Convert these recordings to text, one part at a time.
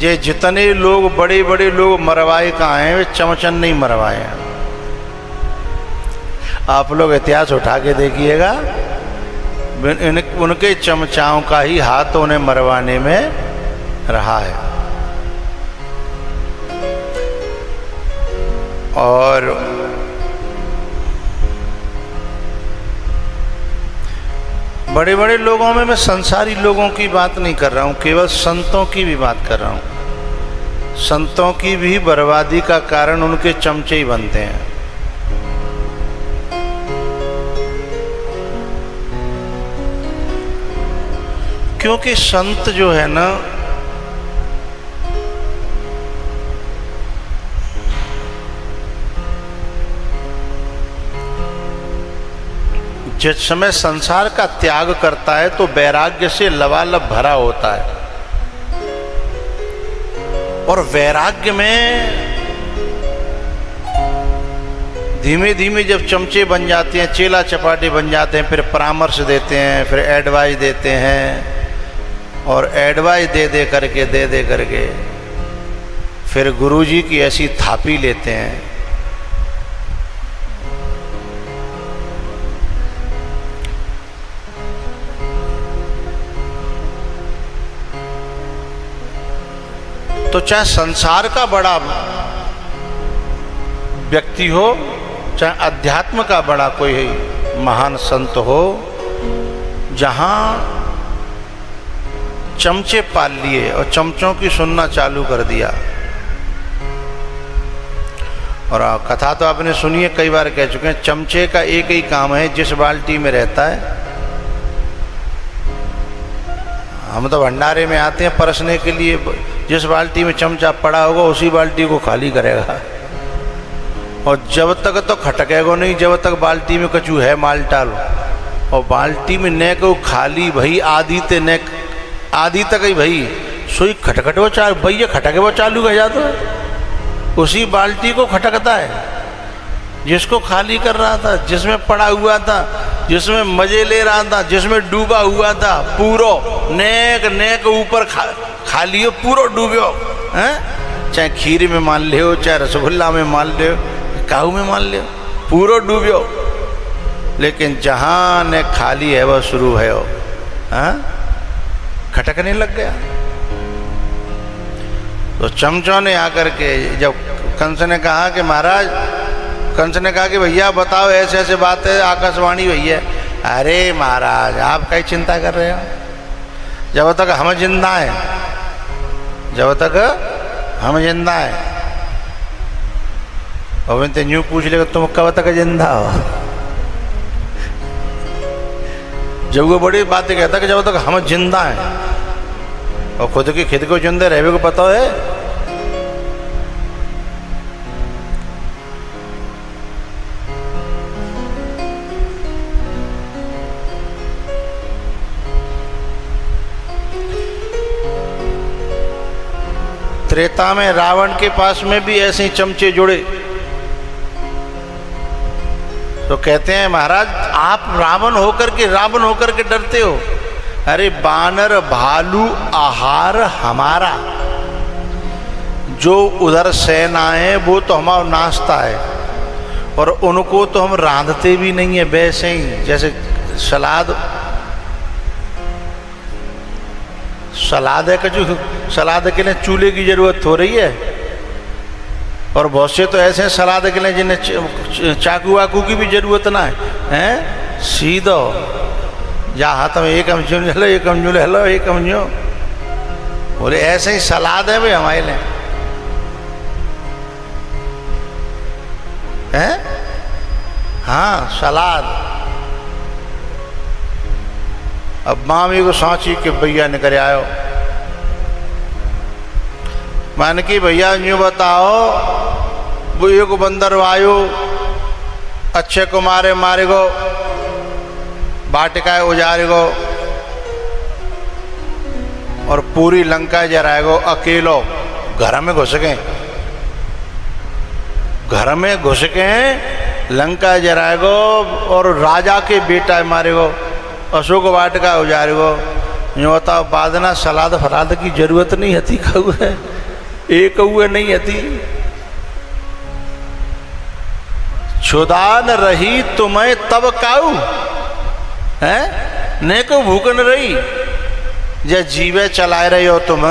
ये जितने लोग बड़े बड़े लोग मरवाए कहाँ हैं, वे चमचन नहीं मरवाए हैं। आप लोग इतिहास उठा के देखिएगा, उनके चमचाओं का ही हाथ उन्हें मरवाने में रहा है। और बड़े बड़े लोगों में मैं संसारी लोगों की बात नहीं कर रहा हूँ, केवल संतों की भी बात कर रहा हूँ। संतों की भी बर्बादी का कारण उनके चमचे ही बनते हैं। क्योंकि संत जो है ना, जिस समय संसार का त्याग करता है तो वैराग्य से लबालब भरा होता है। और वैराग्य में धीमे धीमे जब चमचे बन जाते हैं, चेला चपाटे बन जाते हैं, फिर परामर्श देते हैं, फिर एडवाइस देते हैं, और एडवाइस दे करके फिर गुरुजी की ऐसी थापी लेते हैं। तो चाहे संसार का बड़ा व्यक्ति हो, चाहे अध्यात्म का बड़ा कोई महान संत हो, जहां चमचे पाल लिए और चमचों की सुनना चालू कर दिया। और कथा तो आपने सुनी है, कई बार कह चुके हैं, चमचे का एक ही काम है, जिस बाल्टी में रहता है। हम तो भंडारे में आते हैं परसने के लिए, जिस बाल्टी में चमचा पड़ा होगा उसी बाल्टी को खाली करेगा। और जब तक तो खटकेगा नहीं, जब तक बाल्टी में कचू है माल टालो। और बाल्टी में न को खाली भई आदि तक ही भई सोई खटखट वो चालू भैया खटके वो चालू कर जाता है, उसी बाल्टी को खटकता है जिसको खाली कर रहा था, जिसमें पड़ा हुआ था, जिसमें मजे ले रहा था, जिसमें डूबा हुआ था, पूरो नेक ऊपर खाली हो, पूरो डूबो हैं। चाहे खीर में मान ले हो, चाहे रसगुल्ला में मान ले हो, काहू में मान ले हो, पूरो डूबो। लेकिन जहां ने खाली है वह शुरू है वो, हाँ खटकने लग गया। तो चमचों ने आकर के, जब कंस ने कहा कि महाराज, कंस ने कहा कि भैया बताओ ऐसे ऐसे बात है, आकाशवाणी भैया। अरे महाराज आप कई चिंता कर रहे हो, जब तक हम जिंदा हैं, जब तक हम जिंदा हैं। और मैं तो यूँ पूछ लेगा तुम कब तक जिंदा हो, जब वो बड़ी बातें कहता कि जब तक हम जिंदा हैं, और खुद की खुद को जिंदा रहने को पता है। त्रेता में रावण के पास में भी ऐसे ही चमचे जुड़े, तो कहते हैं महाराज आप रावण होकर के डरते हो। अरे बानर भालू आहार हमारा, जो उधर सेनाएं वो तो हमारा नाश्ता है, और उनको तो हम रांधते भी नहीं है, वैसे ही जैसे सलाद है, जो सलाद के लिए चूल्हे की जरूरत हो रही है। और बहुत से तो ऐसे सलाद के लिए जिन्हें चाकू वाकू की भी जरूरत ना है, हैं सीधो जा हाथ में एक अमचूल लो, एक अमचूल हेलो, एक अमचो बोले, ऐसे ही सलाद है भाई हमारे लिए, हैं हाँ सलाद। अब मामी को सोची कि भैया निकल आयो, मान की भैया यूँ बताओ, वो एक बंदर आयो अच्छे को मारे गो, बाटिकाए उजारे गो, और पूरी लंका जराएगो अकेलो। घर में घुस गए, घर में घुस के लंका जराएगो, और राजा के बेटा मारेगो, अशोक वाटिका उजारेगो। जो बताओ बादना सलाद फलाद की जरूरत नहीं हती कौए, एक कौए नहीं हती। छुदान रही तुम्हें तब काऊ है, ने को भूखन रही जे जीवे चलाए रहे हो तुम।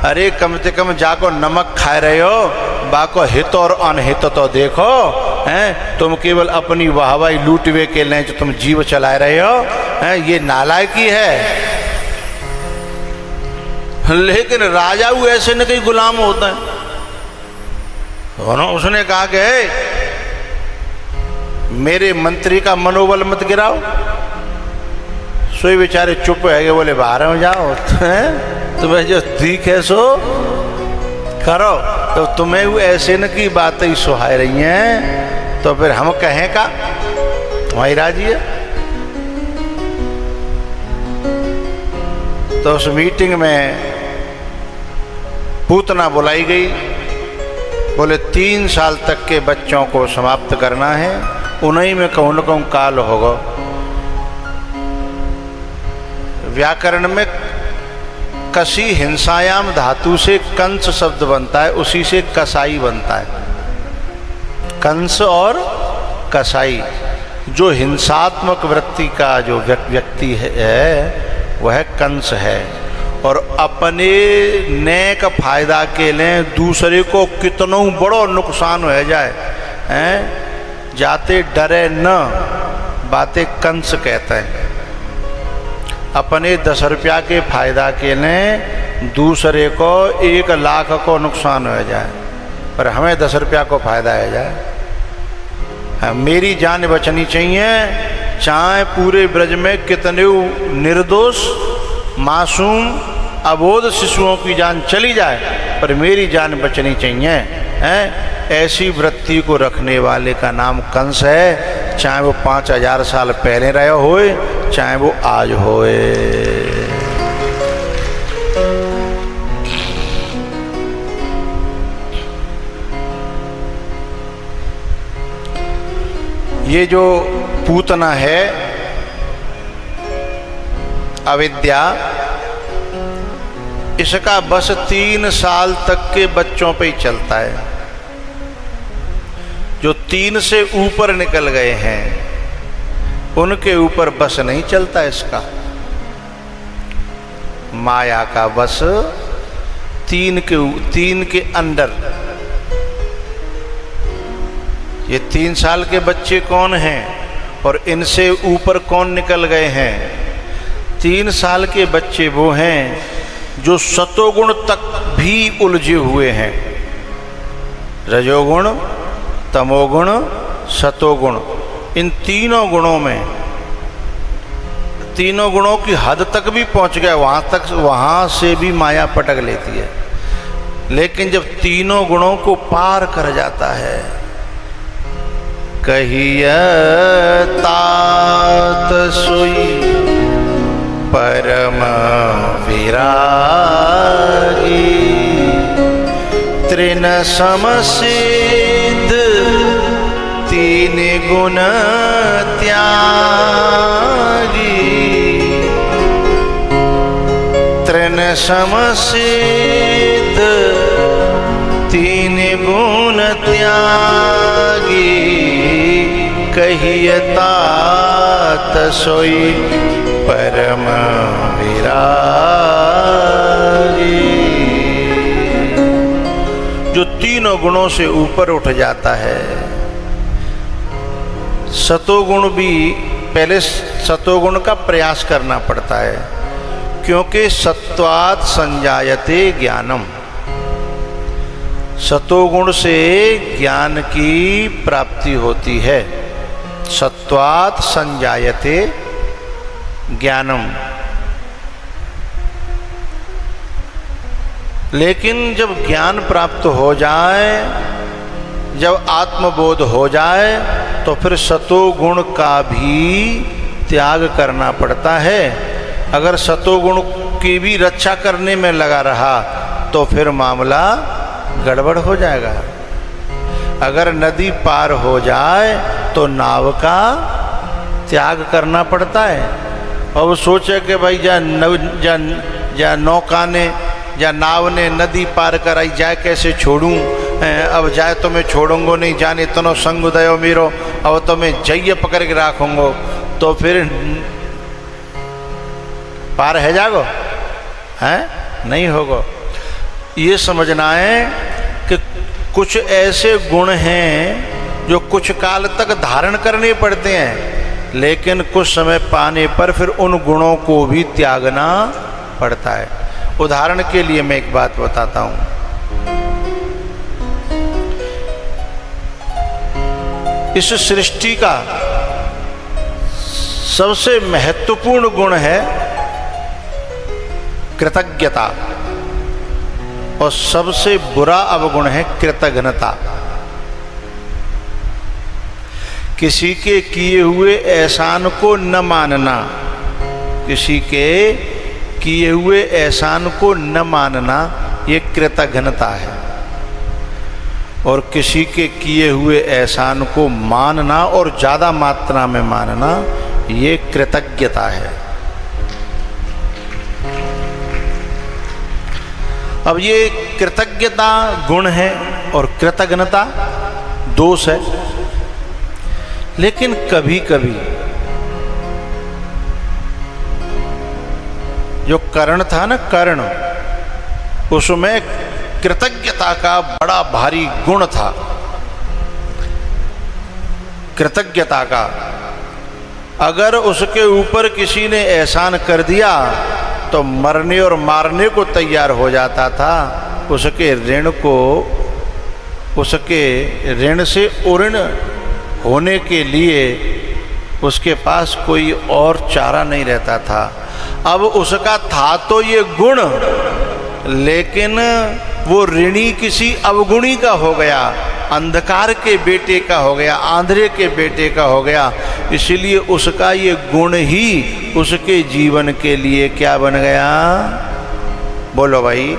अरे कम से कम जाको नमक खाए रहे हो, बाको हित और अनहित तो देखो हैं। तुम केवल अपनी वाहवाही लूटवे के लिए जो तुम जीव चला रहे हो हैं, ये नालायकी है। लेकिन राजा वो ऐसे न कहीं गुलाम होता है। उसने कहा कि मेरे मंत्री का मनोबल मत गिराओ। सोई बेचारे चुप है, बोले बाहर में जाओ, तुम्हें जो ठीक है सो करो। तो तुम्हें वो ऐसे न की बातें सुहाई रही हैं, तो फिर हम कहें का तुम्हारी राजी है। तो उस मीटिंग में पूतना बुलाई गई। बोले 3 साल तक के बच्चों को समाप्त करना है, उन्हीं में कहूँ न कहूँ काल होगा। व्याकरण में कसी हिंसायाम धातु से कंस शब्द बनता है, उसी से कसाई बनता है। कंस और कसाई, जो हिंसात्मक वृत्ति का जो व्यक्ति है वह कंस है। और अपने नेक फायदा के लिए दूसरे को कितनों बड़ो नुकसान हो जाए हैं, जाते डरे न, बातें कंस कहते हैं। अपने 10 रुपया के फायदा के लिए दूसरे को 1 लाख को नुकसान हो जाए, पर हमें 10 रुपया को फायदा हो जाए। मेरी जान बचनी चाहिए, चाहे पूरे ब्रज में कितने निर्दोष मासूम अबोध शिशुओं की जान चली जाए, पर मेरी जान बचनी चाहिए हैं। ऐसी वृत्ति को रखने वाले का नाम कंस है, चाहे वो 5000 साल पहले रहे होए, चाहे वो आज होए। ये जो पूतना है अविद्या, इसका बस 3 साल तक के बच्चों पे ही चलता है। जो 3 से ऊपर निकल गए हैं उनके ऊपर बस नहीं चलता इसका। माया का बस 3 के अंदर। ये 3 साल के बच्चे कौन हैं और इनसे ऊपर कौन निकल गए हैं? 3 साल के बच्चे वो हैं जो सतोगुण तक भी उलझे हुए हैं। रजोगुण, तमोगुण, सतोगुण, इन तीनों गुणों में, तीनों गुणों की हद तक भी पहुंच गया, वहां से भी माया पटक लेती है। लेकिन जब तीनों गुणों को पार कर जाता है, कहिया तात सोई परम विरागी, तृण समसिद्ध 3 गुण त्यागी, तृण समसिद्ध 3 गुण त्यागी, कहिए तात सोई परम विरागी। जो तीनों गुणों से ऊपर उठ जाता है। सतोगुण भी, पहले सतोगुण का प्रयास करना पड़ता है, क्योंकि सत्वात् संजायते ज्ञानम। सतोगुण से ज्ञान की प्राप्ति होती है। सत्वात् संजायते ज्ञानम। लेकिन जब ज्ञान प्राप्त हो जाए, जब आत्मबोध हो जाए, तो फिर सतोगुण का भी त्याग करना पड़ता है। अगर सतोगुण की भी रक्षा करने में लगा रहा तो फिर मामला गड़बड़ हो जाएगा। अगर नदी पार हो जाए तो नाव का त्याग करना पड़ता है। और वो सोचे कि भाई जा नौका ने या नाव ने नदी पार कराई, जाए कैसे छोड़ूं, अब जाए तो मैं छोड़ूंगो नहीं, जाने इतनो संग दयो मेरो, अब तो मैं जइए पकड़ के रखूंगो, तो फिर पार है जागो, हैं नहीं होगो। ये समझना है कि कुछ ऐसे गुण हैं जो कुछ काल तक धारण करने पड़ते हैं, लेकिन कुछ समय पाने पर फिर उन गुणों को भी त्यागना पड़ता है। उदाहरण के लिए मैं एक बात बताता हूं। इस सृष्टि का सबसे महत्वपूर्ण गुण है कृतज्ञता, और सबसे बुरा अवगुण है कृतघ्नता। किसी के किए हुए एहसान को न मानना, किसी के किए हुए एहसान को न मानना, ये कृतघ्नता है। और किसी के किए हुए एहसान को मानना और ज़्यादा मात्रा में मानना, ये कृतज्ञता है। अब ये कृतज्ञता गुण है और कृतज्ञता दोष है। लेकिन कभी कभी जो कर्ण था ना, कर्ण, उसमें कृतज्ञता का बड़ा भारी गुण था। कृतज्ञता का अगर उसके ऊपर किसी ने एहसान कर दिया तो मरने और मारने को तैयार हो जाता था। उसके ऋण से उऋण होने के लिए उसके पास कोई और चारा नहीं रहता था। अब उसका था तो ये गुण, लेकिन वो ऋणी किसी अवगुणी का हो गया, अंधकार के बेटे का हो गया, आंधळे के बेटे का हो गया। इसीलिए उसका ये गुण ही उसके जीवन के लिए क्या बन गया? बोलो भाई,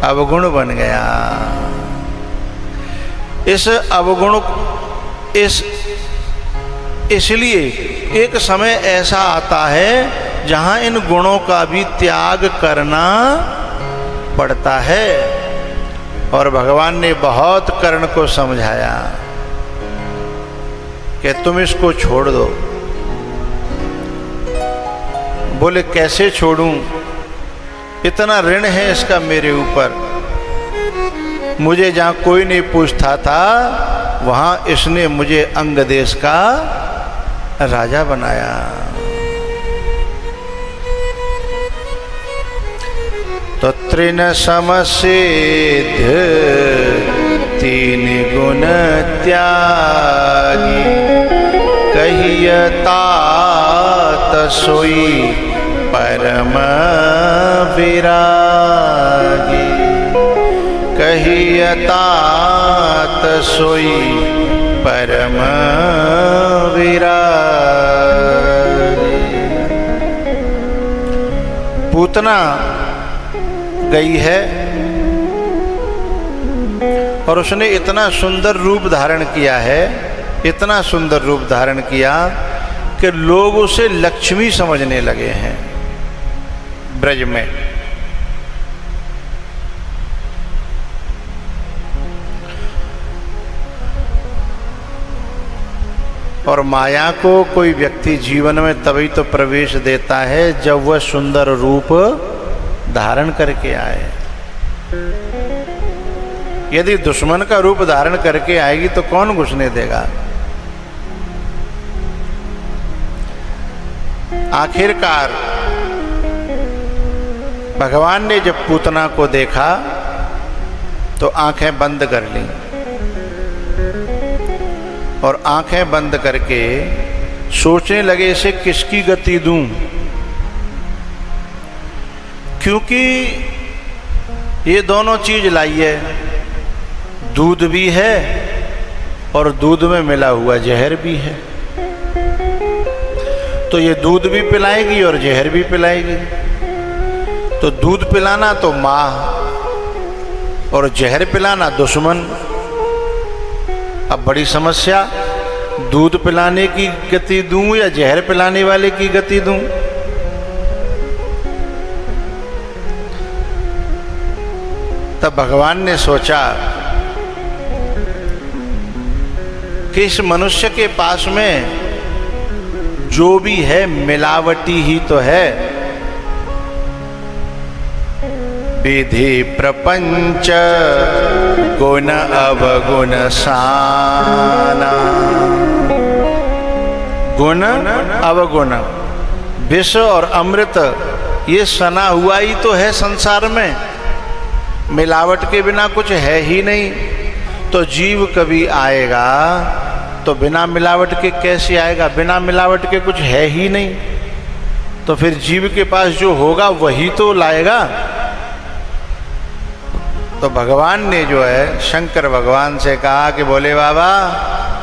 अवगुण बन गया। इस अवगुण इसलिए एक समय ऐसा आता है जहां इन गुणों का भी त्याग करना पड़ता है। और भगवान ने बहुत कर्ण को समझाया कि तुम इसको छोड़ दो। बोले कैसे छोड़ूं, इतना ऋण है इसका मेरे ऊपर। मुझे जहां कोई नहीं पूछता था वहां इसने मुझे अंग देश का राजा बनाया। तो तृण समसिद्ध तीन गुण त्यागी, कहियता सोई परम विरागी। कहियता सोई परम विरागी। पूतना गई है और उसने इतना सुंदर रूप धारण किया है, इतना सुंदर रूप धारण किया कि लोग उसे लक्ष्मी समझने लगे हैं ब्रज में। और माया को कोई व्यक्ति जीवन में तभी तो प्रवेश देता है जब वह सुंदर रूप धारण करके आए। यदि दुश्मन का रूप धारण करके आएगी तो कौन घुसने देगा? आखिरकार भगवान ने जब पूतना को देखा तो आंखें बंद कर ली, और आंखें बंद करके सोचने लगे इसे किसकी गति दूं, क्योंकि ये दोनों चीज लाई है, दूध भी है और दूध में मिला हुआ जहर भी है। तो ये दूध भी पिलाएगी और जहर भी पिलाएगी। तो दूध पिलाना तो माँ और जहर पिलाना दुश्मन। अब बड़ी समस्या, दूध पिलाने की गति दूं या जहर पिलाने वाले की गति दूं? तब भगवान ने सोचा कि इस मनुष्य के पास में जो भी है मिलावटी ही तो है। विधि प्रपंच गुण अवगुण साना। गुण अवगुण, विष और अमृत ये सना हुआ ही तो है संसार में, मिलावट के बिना कुछ है ही नहीं। तो जीव कभी आएगा तो बिना मिलावट के कैसे आएगा? बिना मिलावट के कुछ है ही नहीं, तो फिर जीव के पास जो होगा वही तो लाएगा। तो भगवान ने जो है शंकर भगवान से कहा कि बोले बाबा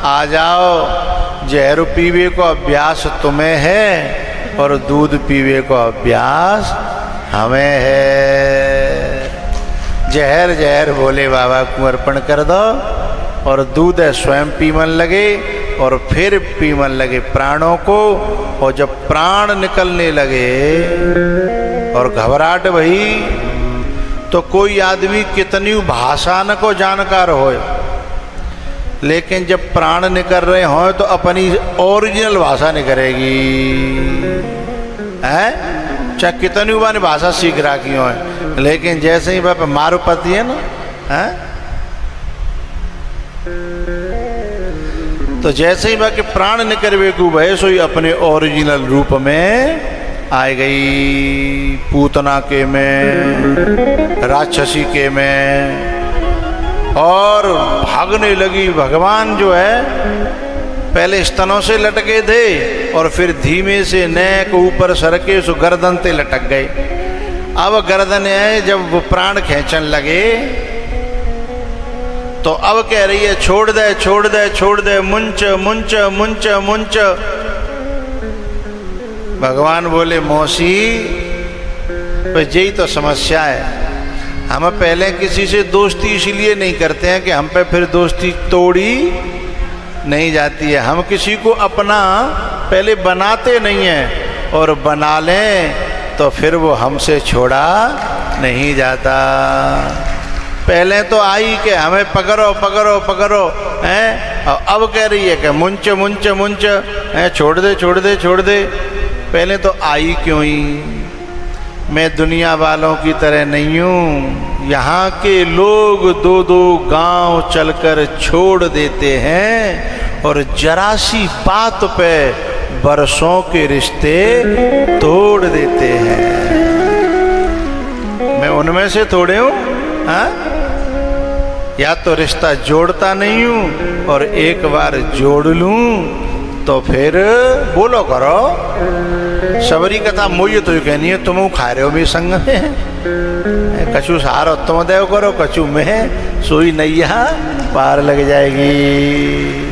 आ जाओ, जहर पीवे को अभ्यास तुम्हें है और दूध पीवे को अभ्यास हमें है। जहर जहर भोले बाबा को अर्पण कर दो और दूध स्वयं पीमन लगे और फिर पीमन लगे प्राणों को। और जब प्राण निकलने लगे और घबराहट भई तो कोई आदमी कितनी भाषा न को जानकार हो, लेकिन जब प्राण निकल रहे हो तो अपनी ओरिजिनल भाषा निकलेगी है, चाहे कितनी बार भाषा सीख रखी हो। लेकिन जैसे ही बाप मारुपति है ना है? तो जैसे ही बाकी प्राण निकलवे को भय सोई अपने ओरिजिनल रूप में आ गई, पूतना के में, राक्षसी के में, और भागने लगी। भगवान जो है पहले स्तनों से लटके थे और फिर धीमे से नेक ऊपर सरके सो गर्दन ते लटक गए। अब गर्दन है जब वो प्राण खींचन लगे तो अब कह रही है छोड़ दे छोड़ दे छोड़ दे, मुंच मुंच मुंच मुंच। भगवान बोले मौसी यही तो समस्या है, हम पहले किसी से दोस्ती इसलिए नहीं करते हैं कि हम पे फिर दोस्ती तोड़ी नहीं जाती है। हम किसी को अपना पहले बनाते नहीं हैं और बना लें तो फिर वो हमसे छोड़ा नहीं जाता। पहले तो आई कि हमें पकड़ो पकड़ो पकड़ो हैं, और अब कह रही है कि मुंच मुंच मुंच हैं, छोड़ दे छोड़ दे छोड़ दे। पहले तो आई क्यों ही? मैं दुनिया वालों की तरह नहीं हूँ, यहाँ के लोग दो दो गांव चलकर छोड़ देते हैं और जरा सी बात पे बरसों के रिश्ते तोड़ देते हैं। मैं उनमें से थोड़े हूँ हाँ? या तो रिश्ता जोड़ता नहीं हूँ और एक बार जोड़ लूँ तो फिर बोलो करो। सबरी कथा मुझे तो कहनी है, तुम खा रहे हो भी संग में, कछु सहारो तुम देव करो, कछु में सोई नैया पार लग जाएगी।